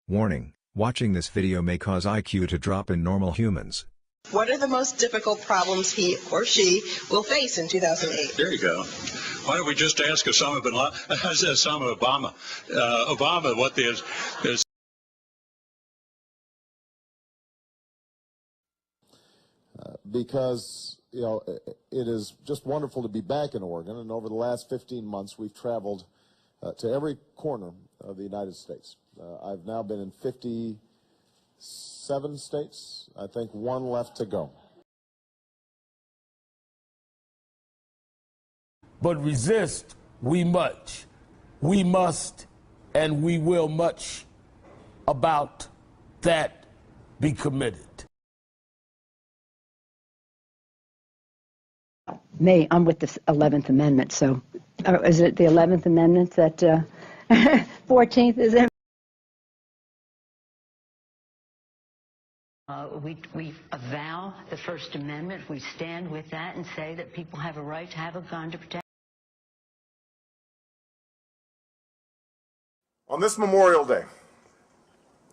Warning, watching this video may cause IQ to drop in normal humans. What are the most difficult problems he or she will face in 2008? There you go. Why don't we just ask Osama Obama? Obama, what is because, you know, it is just wonderful to be back in Oregon, and over the last 15 months we've traveled to every corner of the United States. I've now been in 57 states, I think one left to go. But resist we must, and we will much about that be committed. I'm with the 11th Amendment, so is it the 11th Amendment that 14th is it? We avow the First Amendment. We stand with that and say that people have a right to have a gun to protect. On this Memorial Day,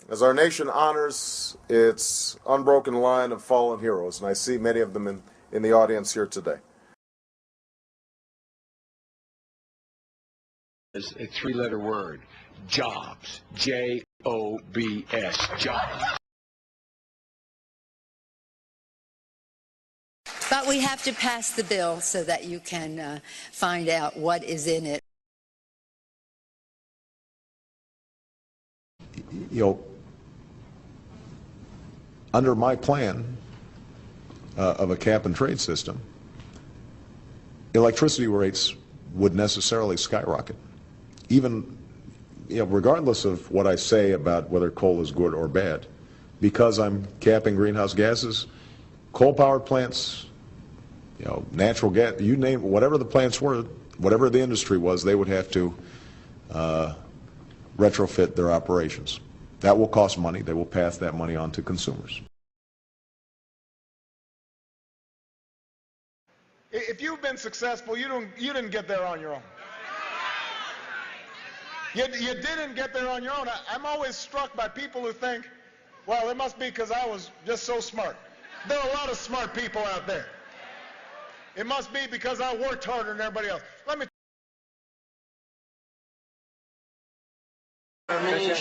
as our nation honors its unbroken line of fallen heroes, and I see many of them in the audience here today. It's a three-letter word, jobs, J-O-B-S, jobs. But we have to pass the bill so that you can find out what is in it. You know, under my plan of a cap and trade system, electricity rates would necessarily skyrocket. Even, you know, regardless of what I say about whether coal is good or bad, because I'm capping greenhouse gases, coal-powered plants, you know, natural gas, you name whatever the plants were, whatever the industry was, they would have to retrofit their operations. That will cost money. They will pass that money on to consumers. If you've been successful, you didn't get there on your own. You didn't get there on your own. I'm always struck by people who think, well, it must be because I was just so smart. There are a lot of smart people out there. It must be because I worked harder than everybody else. Let me. We need India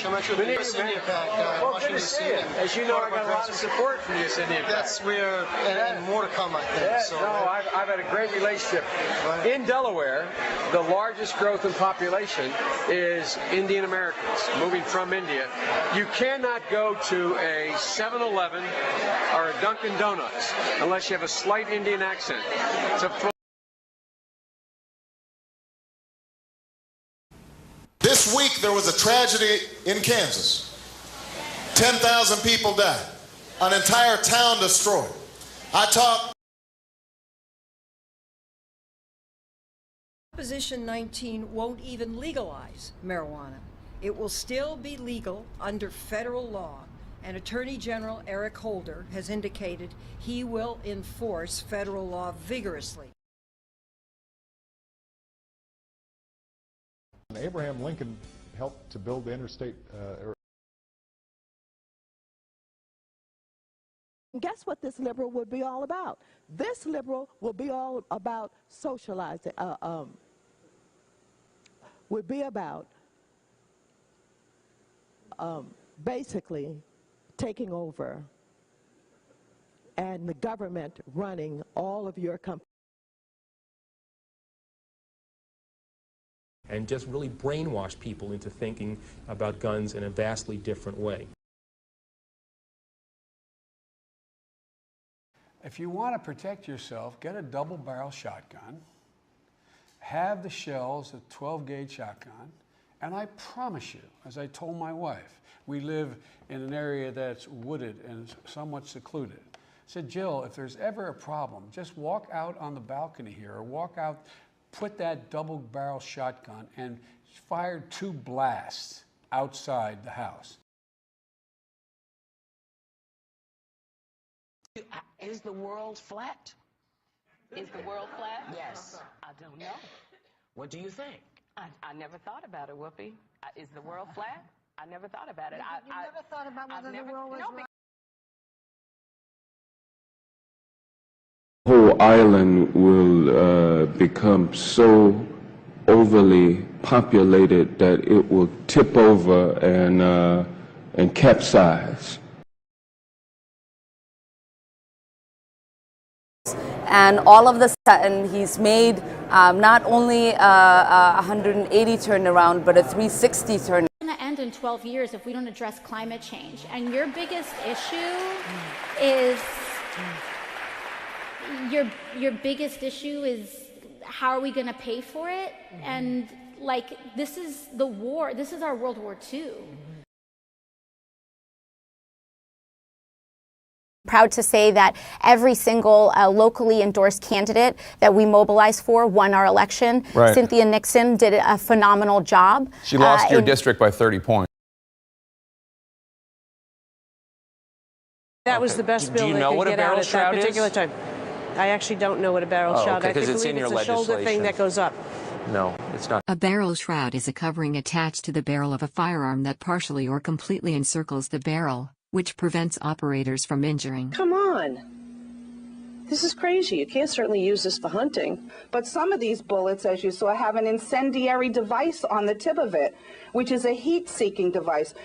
Pact. Washington D.C. As you know, I got a lot of support from this India Pact. That's where, and more to come, I think. Yeah, so, no, I've had a great relationship. In Delaware, the largest growth in population is Indian Americans moving from India. You cannot go to a 7-Eleven or a Dunkin' Donuts unless you have a slight Indian accent. This week there was a tragedy in Kansas. 10,000 people died. An entire town destroyed. Proposition 19 won't even legalize marijuana. It will still be legal under federal law, and Attorney General Eric Holder has indicated he will enforce federal law vigorously. Abraham Lincoln helped to build the interstate. Guess what this liberal would be all about? This liberal will be all about socializing, would be about basically taking over and the government running all of your companies. And just really brainwash people into thinking about guns in a vastly different way. If you want to protect yourself, get a double-barrel shotgun, have the shells, a 12-gauge shotgun, and I promise you, as I told my wife, we live in an area that's wooded and somewhat secluded. I said, Jill, if there's ever a problem, just walk out on the balcony here or walk out, put that double-barrel shotgun and fire 2 blasts outside the house. Is the world flat? Is the world flat? Yes. I don't know. What do you think? I never thought about it, Whoopi. Is the world flat? I never thought about it. You never thought about whether the world was right? The whole island will become so overly populated that it will tip over and capsize. And all of a sudden, he's made not only a 180 turnaround, but a 360 turnaround. It's going to end in 12 years if we don't address climate change. And your biggest issue is your biggest issue is how are we going to pay for it? And like this is the war. This is our World War II. Proud to say that every single locally endorsed candidate that we mobilized for won our election. Right. Cynthia Nixon did a phenomenal job. She lost your district by 30 points. That was the best bill they could get out at that particular time. I actually don't know what a barrel shroud is. I think it's a shoulder thing that goes up. No, it's not. A barrel shroud is a covering attached to the barrel of a firearm that partially or completely encircles the barrel, which prevents operators from injuring. Come on. This is crazy. You can't certainly use this for hunting. But some of these bullets, as you saw, have an incendiary device on the tip of it, which is a heat-seeking device.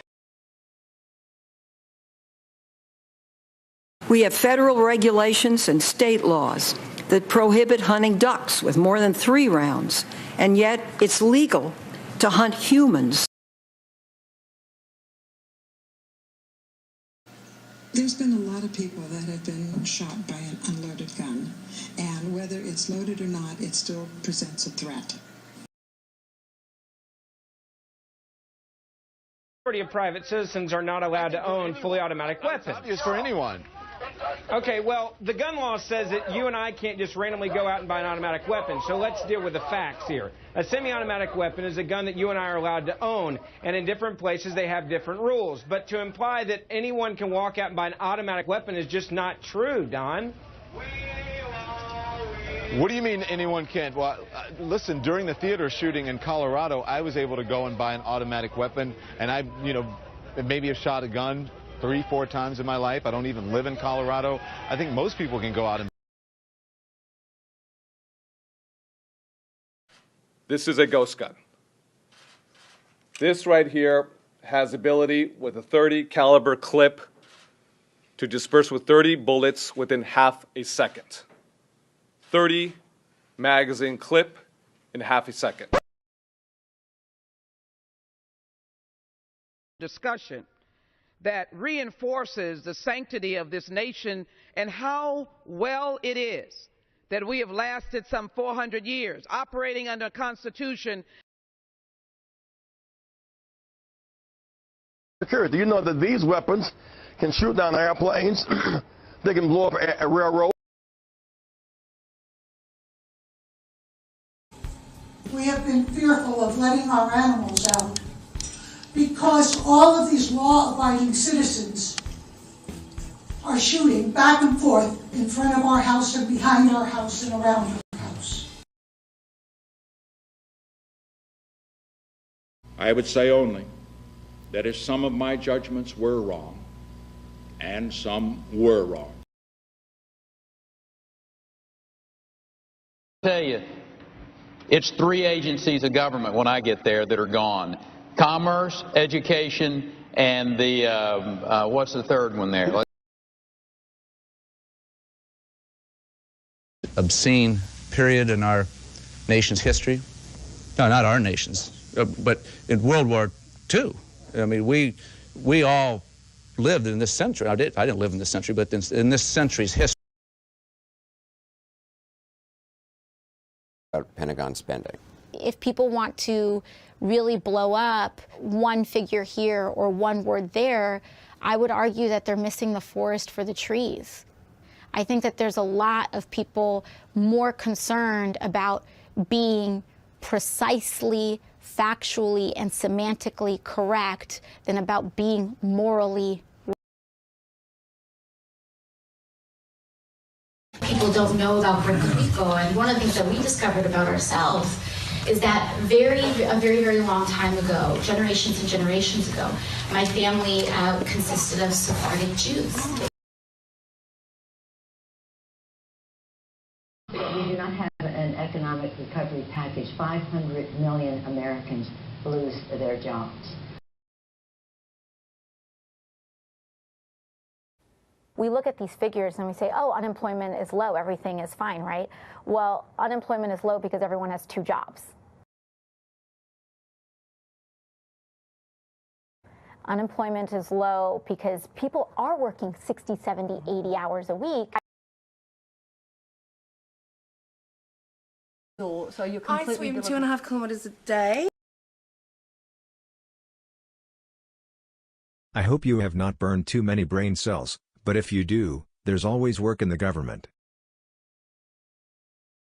We have federal regulations and state laws that prohibit hunting ducks with more than 3 rounds, and yet it's legal to hunt humans. There's been a lot of people that have been shot by an unloaded gun, and whether it's loaded or not, it still presents a threat. Majority of private citizens are not allowed to own fully automatic weapons. It's obvious for anyone. Okay, well, the gun law says that you and I can't just randomly go out and buy an automatic weapon, so let's deal with the facts here. A semi-automatic weapon is a gun that you and I are allowed to own, and in different places they have different rules. But to imply that anyone can walk out and buy an automatic weapon is just not true, Don. What do you mean anyone can't? Well, listen, during the theater shooting in Colorado, I was able to go and buy an automatic weapon, and I, maybe have shot a gun 3-4 times in my life. I don't even live in Colorado. I think most people can go out and... This is a ghost gun. This right here has ability with a .30 caliber clip to disperse with 30 bullets within half a second. 30 magazine clip in half a second. Discussion that reinforces the sanctity of this nation and how well it is that we have lasted some 400 years operating under a constitution. Do you know that these weapons can shoot down airplanes? They can blow up a railroad. We have been fearful of letting our animals out because all of these law-abiding citizens are shooting back and forth in front of our house and behind our house and around our house. I would say only that if some of my judgments were wrong, and some were wrong. I'll tell you, it's 3 agencies of government when I get there that are gone. Commerce, education, and the, what's the third one there? Obscene period in our nation's history. No, not our nation's, but in World War II. I mean, we all lived in this century. I didn't live in this century, but in this century's history. About Pentagon spending. If people want to really blow up one figure here or one word there, I would argue that they're missing the forest for the trees. I think that there's a lot of people more concerned about being precisely, factually, and semantically correct than about being morally right. People don't know about Puerto Rico, and one of the things that we discovered about ourselves is that a very long time ago, generations and generations ago, my family consisted of Sephardic Jews. We do not have an economic recovery package. 500 million Americans lose their jobs. We look at these figures and we say, oh, unemployment is low, everything is fine, right? Well, unemployment is low because everyone has 2 jobs. Unemployment is low because people are working 60, 70, 80 hours a week. So you're completely... I swim 2.5 kilometers a day. I hope you have not burned too many brain cells, but if you do, there's always work in the government.